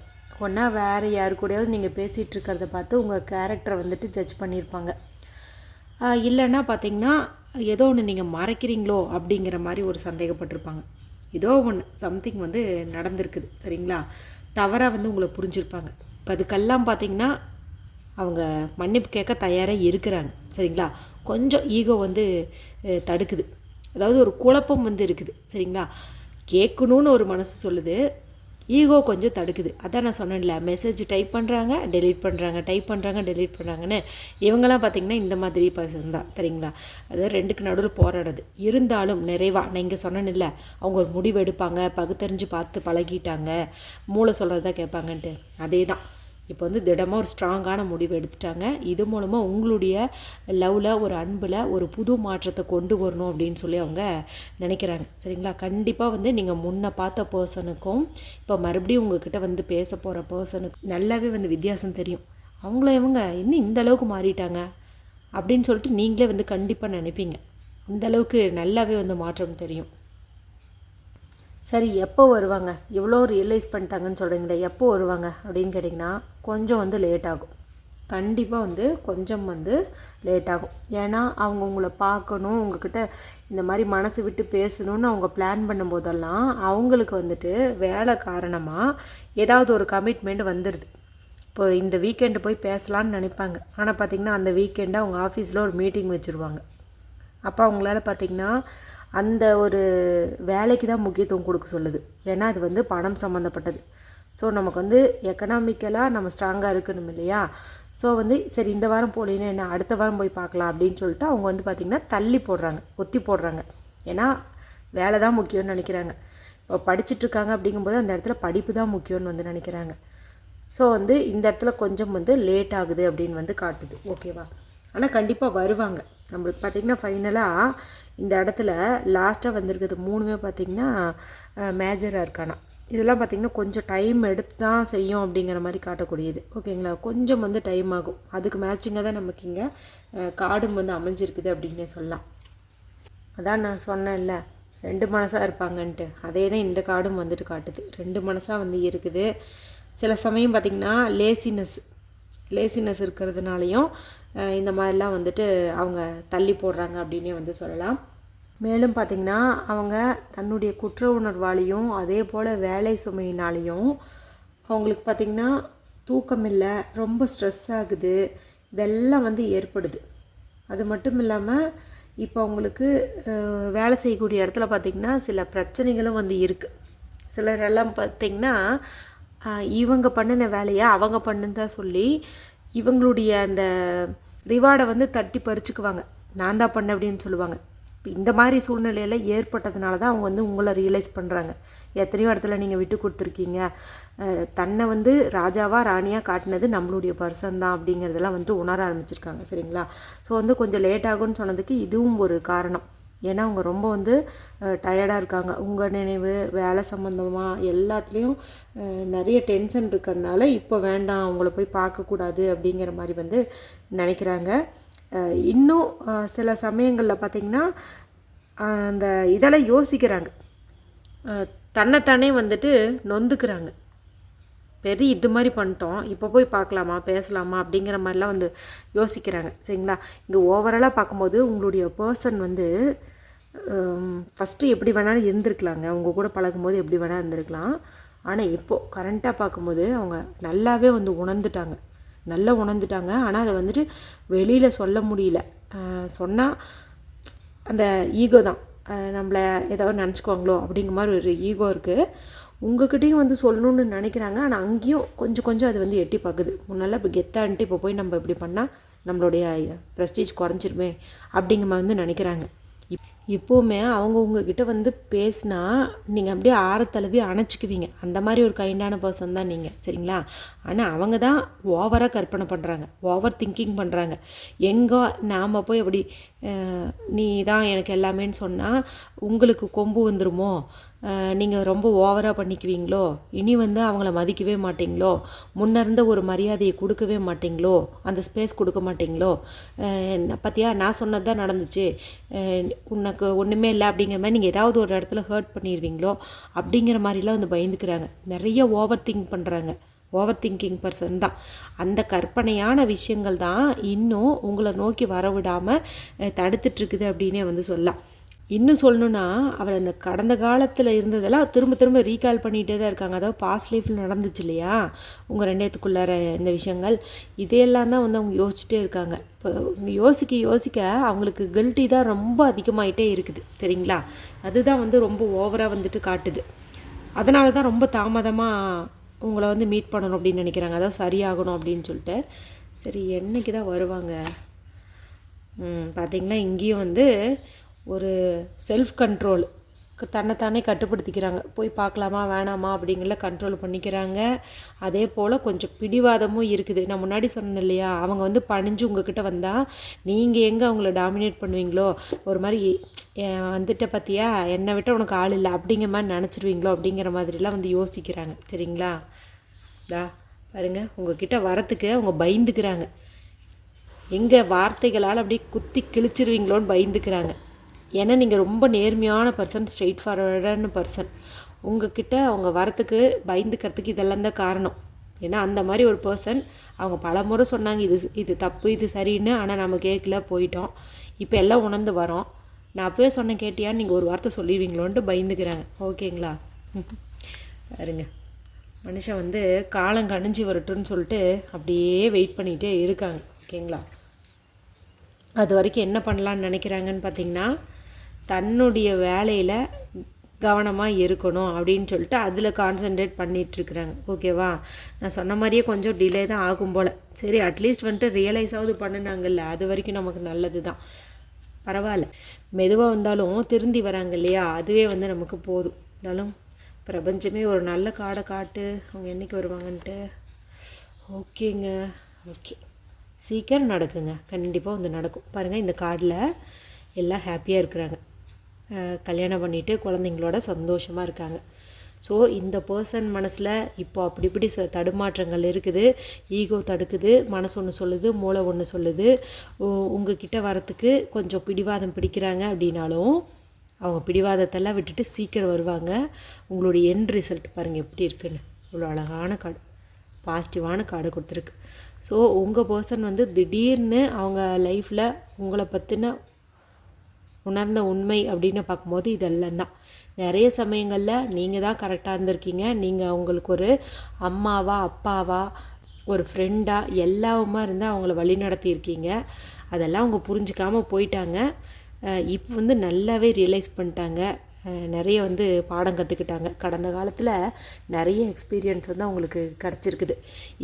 ஒன்றா வேறு யாரு கூடயாவது நீங்கள் பேசிகிட்டு இருக்கிறத பார்த்து உங்கள் கேரக்டரை வந்துட்டு ஜட்ஜ் பண்ணியிருப்பாங்க. இல்லைன்னா பார்த்திங்கன்னா ஏதோ ஒன்று நீங்கள் மறைக்கிறீங்களோ அப்படிங்கிற மாதிரி ஒரு சந்தேகப்பட்டிருப்பாங்க. ஏதோ ஒன்று சம்திங் வந்து நடந்திருக்குது. சரிங்களா? தவறாக வந்து உங்களை புரிஞ்சுருப்பாங்க. இப்போ அதுக்கெல்லாம் பார்த்திங்கன்னா அவங்க மன்னிப்பு கேட்க தயாராக இருக்கிறாங்க. சரிங்களா? கொஞ்சம் ஈகோ வந்து தடுக்குது. அதாவது ஒரு குழப்பம் வந்து இருக்குது. சரிங்களா? கேட்கணுன்னு ஒரு மனசு சொல்லுது, ஈகோ கொஞ்சம் தடுக்குது. அதான் நான் சொன்னேன்ல, மெசேஜ் டைப் பண்ணுறாங்க, டெலீட் பண்ணுறாங்க, டைப் பண்ணுறாங்க, டெலீட் பண்ணுறாங்கன்னு. இவங்கெல்லாம் பார்த்திங்கன்னா இந்த மாதிரி பர்சன் தான், சரிங்களா? அது ரெண்டுக்கு நடுவில் போராடுறது. இருந்தாலும் நிறைவாக நான் இங்கே சொன்னேன்ல, அவங்க ஒரு முடிவு எடுப்பாங்க, பகுத்தறிஞ்சு பார்த்து பழகிட்டாங்க, மூளை சொல்கிறது தான் கேட்பாங்கன்ட்டு. அதே தான் இப்போ வந்து திடமாக ஒரு ஸ்ட்ராங்கான முடிவு எடுத்துட்டாங்க. இது மூலமாக உங்களுடைய லவ்வில், ஒரு அன்பில் ஒரு புது மாற்றத்தை கொண்டு வரணும் அப்படின்னு சொல்லி அவங்க நினைக்கிறாங்க, சரிங்களா? கண்டிப்பாக வந்து நீங்கள் முன்ன பார்த்த பர்சனுக்கும் இப்போ மறுபடியும் உங்ககிட்ட வந்து பேச போகிற பர்சனுக்கும் நல்லாவே வந்து வித்தியாசம் தெரியும். அவங்கள இவங்க இன்னும் இந்த அளவுக்கு மாறிட்டாங்க அப்படின்னு சொல்லிட்டு நீங்களே வந்து கண்டிப்பாக நினைப்பீங்க. அந்தளவுக்கு நல்லாவே வந்து மாற்றம் தெரியும். சரி, எப்போ வருவாங்க? இவ்வளோ ரியலைஸ் பண்ணிட்டாங்கன்னு சொல்கிறீங்களே, எப்போ வருவாங்க அப்படின்னு கேட்டிங்கன்னா கொஞ்சம் வந்து லேட் ஆகும். கண்டிப்பாக வந்து கொஞ்சம் வந்து லேட் ஆகும். ஏன்னா அவங்க உங்களை பார்க்கணும், உங்ககிட்ட இந்த மாதிரி மனசு விட்டு பேசணும்னு அவங்க பிளான் பண்ணும்போதெல்லாம் அவங்களுக்கு வந்துட்டு வேலை காரணமாக ஏதாவது ஒரு கமிட்மெண்ட் வந்துடுது. இப்போ இந்த வீக்கெண்டு போய் பேசலான்னு நினைப்பாங்க. ஆனால் பார்த்திங்கன்னா அந்த வீக்கெண்டை அவங்க ஆஃபீஸில் ஒரு மீட்டிங் வச்சுருவாங்க. அப்போ அவங்களால பார்த்திங்கன்னா அந்த ஒரு வேலைக்கு தான் முக்கியத்துவம் கொடுக்க சொல்லுது. ஏன்னா அது வந்து பணம் சம்மந்தப்பட்டது. ஸோ நமக்கு வந்து எக்கனாமிக்கலாக நம்ம ஸ்ட்ராங்காக இருக்கணும் இல்லையா? ஸோ வந்து சரி இந்த வாரம் போகலன்னா என்ன, அடுத்த வாரம் போய் பார்க்கலாம் அப்படின்னு சொல்லிட்டு அவங்க வந்து பார்த்திங்கன்னா தள்ளி போடுறாங்க, ஒத்தி போடுறாங்க. ஏன்னா வேலை தான் முக்கியம்னு நினைக்கிறாங்க. இப்போ படிச்சுட்ருக்காங்க அப்படிங்கும்போது அந்த இடத்துல படிப்பு தான் முக்கியம்னு வந்து நினைக்கிறாங்க. ஸோ வந்து இந்த இடத்துல கொஞ்சம் வந்து லேட் ஆகுது அப்படின்னு வந்து காட்டுது. ஓகேவா? ஆனால் கண்டிப்பாக வருவாங்க. நம்மளுக்கு பார்த்திங்கன்னா ஃபைனலாக இந்த இடத்துல லாஸ்ட்டாக வந்திருக்கிறது 3மே பார்த்திங்கன்னா மேஜராக இருக்கானா. இதெல்லாம் பார்த்திங்கன்னா கொஞ்சம் டைம் எடுத்து தான் செய்யும் அப்படிங்கிற மாதிரி காட்டக்கூடியது. ஓகேங்களா? கொஞ்சம் வந்து டைம் ஆகும். அதுக்கு மேட்சிங்காக தான் நமக்கு இங்கே கார்டும் வந்து அமைஞ்சிருக்குது அப்படின்னே சொல்லலாம். அதான் நான் சொன்னேன்ல 2 மனசாக இருப்பாங்கன்ட்டு, அதே தான் இந்த கார்டும் வந்துட்டு காட்டுது. 2 மனசாக வந்து இருக்குது. சில சமயம் பார்த்திங்கன்னா லேசினஸ் இருக்கிறதுனாலையும் இந்த மாதிரிலாம் வந்துட்டு அவங்க தள்ளி போடுறாங்க அப்படின்னே வந்து சொல்லலாம். மேலும் பார்த்திங்கன்னா அவங்க தன்னுடைய குற்ற உணர்வாலையும் அதே போல் வேலை சுமையினாலையும் அவங்களுக்கு பார்த்திங்கன்னா தூக்கம் இல்லை, ரொம்ப ஸ்ட்ரெஸ் ஆகுது, இதெல்லாம் வந்து ஏற்படுது. அது மட்டும் இல்லாமல் இப்போ அவங்களுக்கு வேலை செய்யக்கூடிய இடத்துல பார்த்திங்கன்னா சில பிரச்சனைகளும் வந்து இருக்குது. சிலரெல்லாம் பார்த்திங்கன்னா இவங்க பண்ணின வேலையை அவங்க பண்ணுன்னு தான் சொல்லி இவங்களுடைய அந்த ரிவார்டை வந்து தட்டி பறிச்சுக்குவாங்க. நான் தான் பண்ணேன் அப்படின்னு சொல்லுவாங்க. இந்த மாதிரி சூழ்நிலையில் ஏற்பட்டதுனால தான் அவங்க வந்து உங்களை ரியலைஸ் பண்ணுறாங்க. எத்தனையோ இடத்துல நீங்கள் விட்டு கொடுத்துருக்கீங்க, தன்னை வந்து ராஜாவாக ராணியாக காட்டினது நம்மளுடைய பர்சன் தான் அப்படிங்கிறதெல்லாம் வந்து உணர ஆரம்பிச்சிருக்காங்க, சரிங்களா? ஸோ வந்து கொஞ்சம் லேட் ஆகும்னு சொன்னதுக்கு இதுவும் ஒரு காரணம். ஏன்னா அவங்க ரொம்ப வந்து டயர்டாக இருக்காங்க. உங்கள் நினைவு, வேலை சம்மந்தமாக எல்லாத்துலேயும் நிறைய டென்ஷன் இருக்கிறதுனால இப்போ வேண்டாம், அவங்கள போய் பார்க்கக்கூடாது அப்படிங்கிற மாதிரி வந்து நினைக்கிறாங்க. இன்னும் சில சமயங்களில் பார்த்திங்கன்னா அந்த இதெல்லாம் யோசிக்கிறாங்க, தன்னைத்தானே வந்துட்டு நொந்துக்கிறாங்க. பெரிய இது மாதிரி பண்ணிட்டோம், இப்போ போய் பார்க்கலாமா, பேசலாமா அப்படிங்கிற மாதிரிலாம் வந்து யோசிக்கிறாங்க, சரிங்களா? இங்கே ஓவராலாக பார்க்கும்போது உங்களுடைய பர்சன் வந்து ஃபஸ்ட்டு எப்படி வேணாலும் இருந்திருக்கலாங்க, உங்கள் கூட பழகும்போது எப்படி வேணால் இருந்திருக்கலாம். ஆனால் இப்போது கரண்ட்டாக பார்க்கும்போது அவங்க நல்லாவே வந்து நல்லா உணர்ந்துட்டாங்க. ஆனால் அதை வந்துட்டு வெளியில் சொல்ல முடியல. சொன்னால் அந்த ஈகோ தான், நம்மளை ஏதாவது நினச்சிக்குவாங்களோ அப்படிங்கிற மாதிரி ஒரு ஈகோ இருக்குது. உங்கள்கிட்டையும் வந்து சொல்லணுன்னு நினைக்கிறாங்க. ஆனால் அங்கேயும் கொஞ்சம் அது வந்து எட்டி பார்க்குது. முன்னெல்லாம் இப்போ கெத்தான்ட்டு இப்போ போய் நம்ம இப்படி பண்ணால் நம்மளுடைய ப்ரெஸ்டீஜ் குறைஞ்சிருமே அப்படிங்கிற மாதிரி வந்து நினைக்கிறாங்க. இப்போவுமே அவங்க உங்ககிட்ட வந்து பேசினா நீங்கள் அப்படியே ஆரத்தழுவி அணைச்சிக்குவீங்க. அந்த மாதிரி ஒரு கைண்டான பர்சன் தான் நீங்கள், சரிங்களா? ஆனால் அவங்க தான் ஓவராக கற்பனை பண்ணுறாங்க, ஓவர் திங்கிங் பண்ணுறாங்க. எங்கோ நாம் போய் அப்படி நீ தான் எனக்கு எல்லாமேன்னு சொன்னால் உங்களுக்கு கொம்பு வந்துருமோ, நீங்கள் ரொம்ப ஓவராக பண்ணிக்குவீங்களோ, இனி வந்து அவங்கள மதிக்கவே மாட்டிங்களோ, முன்னிருந்த ஒரு மரியாதையை கொடுக்கவே மாட்டிங்களோ, அந்த ஸ்பேஸ் கொடுக்க மாட்டிங்களோ, பார்த்தியா நான் சொன்னது தான் நடந்துச்சு, உனக்கு ஒன்றுமே இல்லை அப்படிங்கிற மாதிரி நீங்கள் ஏதாவது ஒரு இடத்துல ஹர்ட் பண்ணிடுவீங்களோ அப்படிங்கிற மாதிரிலாம் வந்து பயந்துக்கிறாங்க. நிறைய ஓவர் திங்க் பண்ணுறாங்க. ஓவர் திங்கிங் பர்சன் தான். அந்த கற்பனையான விஷயங்கள் தான் இன்னும் உங்களை நோக்கி வரவிடாமல் தடுத்துட்ருக்குது அப்படின்னே வந்து சொல்லலாம். இன்னும் சொல்லணுன்னா அவர் அந்த கடந்த காலத்தில் இருந்ததெல்லாம் திரும்ப ரீகால் பண்ணிகிட்டே தான் இருக்காங்க. அதாவது பாஸ்ட் லைஃப்பில் நடந்துச்சு இல்லையா உங்கள் 2 பேத்துக்குள்ளார இந்த விஷயங்கள், இதையெல்லாம் தான் வந்து அவங்க யோசிச்சுட்டே இருக்காங்க. இப்போ யோசிக்க அவங்களுக்கு கில்ட்டி தான் ரொம்ப அதிகமாகிட்டே இருக்குது, சரிங்களா? அதுதான் வந்து ரொம்ப ஓவராக வந்துட்டு காட்டுது. அதனால தான் ரொம்ப தாமதமாக உங்களை வந்து மீட் பண்ணணும் அப்படின்னு நினைக்கிறாங்க, அதாவது சரியாகணும் அப்படின்னு சொல்லிட்டு. சரி, என்னைக்கு தான் வருவாங்க? பார்த்திங்களா, இங்கேயும் வந்து ஒரு செல்ஃப் கண்ட்ரோல், தன்னைத்தானே கட்டுப்படுத்திக்கிறாங்க. போய் பார்க்கலாமா வேணாமா அப்படிங்கிற கண்ட்ரோல் பண்ணிக்கிறாங்க. அதே போல் கொஞ்சம் பிடிவாதமும் இருக்குது. நான் முன்னாடி சொன்னேன் இல்லையா, அவங்க வந்து பணிஞ்சு உங்ககிட்ட வந்தால் நீங்கள் எங்கே அவங்கள டாமினேட் பண்ணுவீங்களோ, ஒரு மாதிரி வந்துட்ட பார்த்தியா என்னை விட்ட உனக்கு ஆள் இல்லை அப்படிங்கிற மாதிரி நினச்சிருவீங்களோ அப்படிங்கிற மாதிரிலாம் வந்து யோசிக்கிறாங்க. சரிங்களா, பாருங்கள், உங்ககிட்ட வரத்துக்கு அவங்க பயந்துக்கிறாங்க. எங்கள் வார்த்தைகளால் அப்படியே குத்தி கிழிச்சிருவீங்களோன்னு பயந்துக்கிறாங்க. ஏன்னா நீங்கள் ரொம்ப நேர்மையான பர்சன், ஸ்ட்ரெயிட் ஃபார்வர்டான பர்சன். உங்ககிட்ட அவங்க வரத்துக்கு பயந்துக்கிறதுக்கு இதெல்லாம் தான் காரணம். ஏன்னா அந்த மாதிரி ஒரு பர்சன். அவங்க பல முறை சொன்னாங்க இது தப்பு, இது சரின்னு. ஆனால் நம்ம கேட்கல, போயிட்டோம். இப்போ எல்லாம் உணர்ந்து வரோம். நான் அப்போவே சொன்னேன், கேட்டியான்னு நீங்கள் ஒரு வார்த்தை சொல்லிடுவீங்களோன்ட்டு பயந்துக்கிறாங்க. ஓகேங்களா, பாருங்க, மனுஷன் வந்து காலம் கணிஞ்சு வரட்டும்னு சொல்லிட்டு அப்படியே வெயிட் பண்ணிகிட்டே இருக்காங்க. ஓகேங்களா, அது வரைக்கும் என்ன பண்ணலான்னு நினைக்கிறாங்கன்னு பார்த்தீங்கன்னா, தன்னுடைய வேலையில் கவனமாக இருக்கணும் அப்படின்னு சொல்லிட்டு அதில் கான்சன்ட்ரேட் பண்ணிகிட்ருக்குறாங்க. ஓகேவா, நான் சொன்ன மாதிரியே கொஞ்சம் டிலே தான் ஆகும் போல். சரி, அட்லீஸ்ட் வந்துட்டு ரியலைஸாவது பண்ணினாங்கல்ல, அது வரைக்கும் நமக்கு நல்லது தான். பரவாயில்ல, மெதுவாக வந்தாலும் திருந்தி வராங்க இல்லையா, அதுவே வந்து நமக்கு போதும். இருந்தாலும் பிரபஞ்சமே ஒரு நல்ல காடை காட்டு, அவங்க என்றைக்கு வருவாங்கன்ட்டு. ஓகேங்க, ஓகே, சீக்கிரம் நடக்குங்க, கண்டிப்பாக வந்து நடக்கும். பாருங்கள், இந்த கார்டில் எல்லாம் ஹாப்பியாக இருக்கிறாங்க, கல்யாணம் பண்ணிவிட்டு குழந்தைங்களோட சந்தோஷமாக இருக்காங்க. ஸோ இந்த பர்சன் மனசில் இப்போ அப்படி இப்படி சில தடுமாற்றங்கள் இருக்குது. ஈகோ தடுக்குது, மனசு ஒன்று சொல்லுது, மூளை ஒன்று சொல்லுது. உங்ககிட்ட வரத்துக்கு கொஞ்சம் பிடிவாதம் பிடிக்கிறாங்க. அப்படின்னாலும் அவங்க பிடிவாதத்தெல்லாம் விட்டுட்டு சீக்கிரம் வருவாங்க. உங்களுடைய எண்ட் ரிசல்ட் பாருங்கள் எப்படி இருக்குன்னு. இவ்வளோ அழகான கார்டு, பாசிட்டிவான கார்டு கொடுத்துருக்கு. ஸோ உங்கள் பர்சன் வந்து திடீர்னு அவங்க லைஃப்பில் உங்களை பற்றின உணர்ந்த உண்மை அப்படின்னு பார்க்கும்போது இதெல்லாம் தான். நிறைய சமயங்களில் நீங்கள் தான் கரெக்டாக இருந்திருக்கீங்க. நீங்கள் அவங்களுக்கு ஒரு அம்மாவா, அப்பாவா, ஒரு ஃப்ரெண்டாக எல்லாவுமா இருந்தால் அவங்கள வழி நடத்தியிருக்கீங்க. அதெல்லாம் அவங்க புரிஞ்சிக்காமல் போயிட்டாங்க. இப்போ வந்து நல்லாவே ரியலைஸ் பண்ணிட்டாங்க. நிறைய வந்து பாடம் கற்றுக்கிட்டாங்க. கடந்த காலத்தில் நிறைய எக்ஸ்பீரியன்ஸ் வந்து அவங்களுக்கு கிடச்சிருக்குது.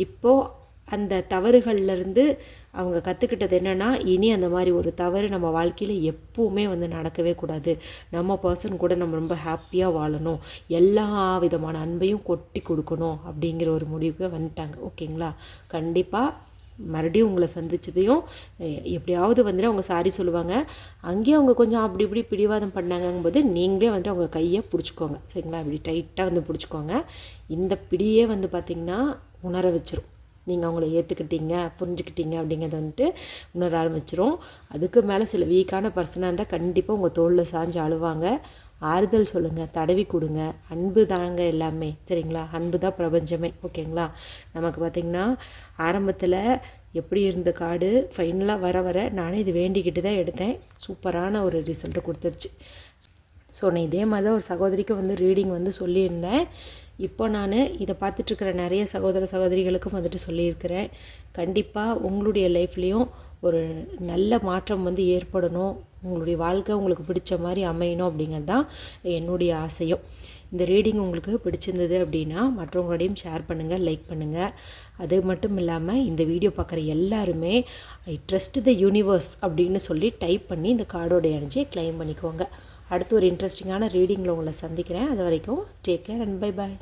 இப்போது அந்த தவறுகள்லேருந்து அவங்க கற்றுக்கிட்டது என்னென்னா, இனி அந்த மாதிரி ஒரு தவறு நம்ம வாழ்க்கையில் எப்போவுமே வந்து நடக்கவே கூடாது. நம்ம பர்சன் கூட நம்ம ரொம்ப ஹாப்பியாக வாழணும், எல்லா விதமான அன்பையும் கொட்டி கொடுக்கணும் அப்படிங்கிற ஒரு முடிவுக்கு வந்துட்டாங்க. ஓகேங்களா, கண்டிப்பாக மறுபடியும் உங்களை சந்தித்ததையும் எப்படியாவது வந்துட்டு அவங்க சாரி சொல்லுவாங்க. அங்கேயும் அவங்க கொஞ்சம் அப்படி இப்படி பிடிவாதம் பண்ணாங்கும்போது நீங்களே வந்துட்டு அவங்க கையை பிடிச்சிக்கோங்க. சரிங்களா, இப்படி டைட்டாக வந்து பிடிச்சிக்கோங்க. இந்த பிடியே வந்து பார்த்திங்கன்னா உணர வச்சிரும். நீங்கள் அவங்கள ஏற்றுக்கிட்டீங்க, புரிஞ்சுக்கிட்டீங்க அப்படிங்கிறத வந்துட்டு உணர ஆரம்பிச்சிரும். அதுக்கு மேலே சில வீக்கான பர்சனாக இருந்தால் கண்டிப்பாக உங்கள் தோளில் சாஞ்சு அழுவாங்க. ஆறுதல் சொல்லுங்கள், தடவி கொடுங்க. அன்பு தாங்க எல்லாமே. சரிங்களா, அன்பு தான் பிரபஞ்சமே. ஓகேங்களா, நமக்கு பார்த்திங்கன்னா ஆரம்பத்தில் எப்படி இருந்த கார்டு ஃபைனலாக வர வர நானே இது வேண்டிக்கிட்டு தான் எடுத்தேன். சூப்பரான ஒரு ரிசல்ட்டு கொடுத்துருச்சு. ஸோ நான் இதே மாதிரி தான் ஒரு சகோதரிக்கு வந்து ரீடிங் வந்து சொல்லியிருந்தேன். இப்போ நான் இதை பார்த்துட்ருக்கிற நிறைய சகோதர சகோதரிகளுக்கும் வந்துட்டு சொல்லியிருக்கிறேன். கண்டிப்பாக உங்களுடைய லைஃப்லேயும் ஒரு நல்ல மாற்றம் வந்து ஏற்படணும், உங்களுடைய வாழ்க்கை உங்களுக்கு பிடிச்ச மாதிரி அமையணும் அப்படிங்கிறது தான் என்னுடைய ஆசையும். இந்த ரீடிங் உங்களுக்கு பிடிச்சிருந்தது அப்படின்னா மற்றவங்களோடையும் ஷேர் பண்ணுங்கள், லைக் பண்ணுங்கள். அது மட்டும் இல்லாமல் இந்த வீடியோ பார்க்குற எல்லாருமே ஐ ட்ரஸ்ட் த யூனிவர்ஸ் அப்படின்னு சொல்லி டைப் பண்ணி இந்த கார்டோட எனர்ஜியை கிளைம் பண்ணிக்கோங்க. அடுத்து ஒரு இன்ட்ரெஸ்டிங்கான ரீடிங்கில் உங்களை சந்திக்கிறேன். அது வரைக்கும் take care and bye bye.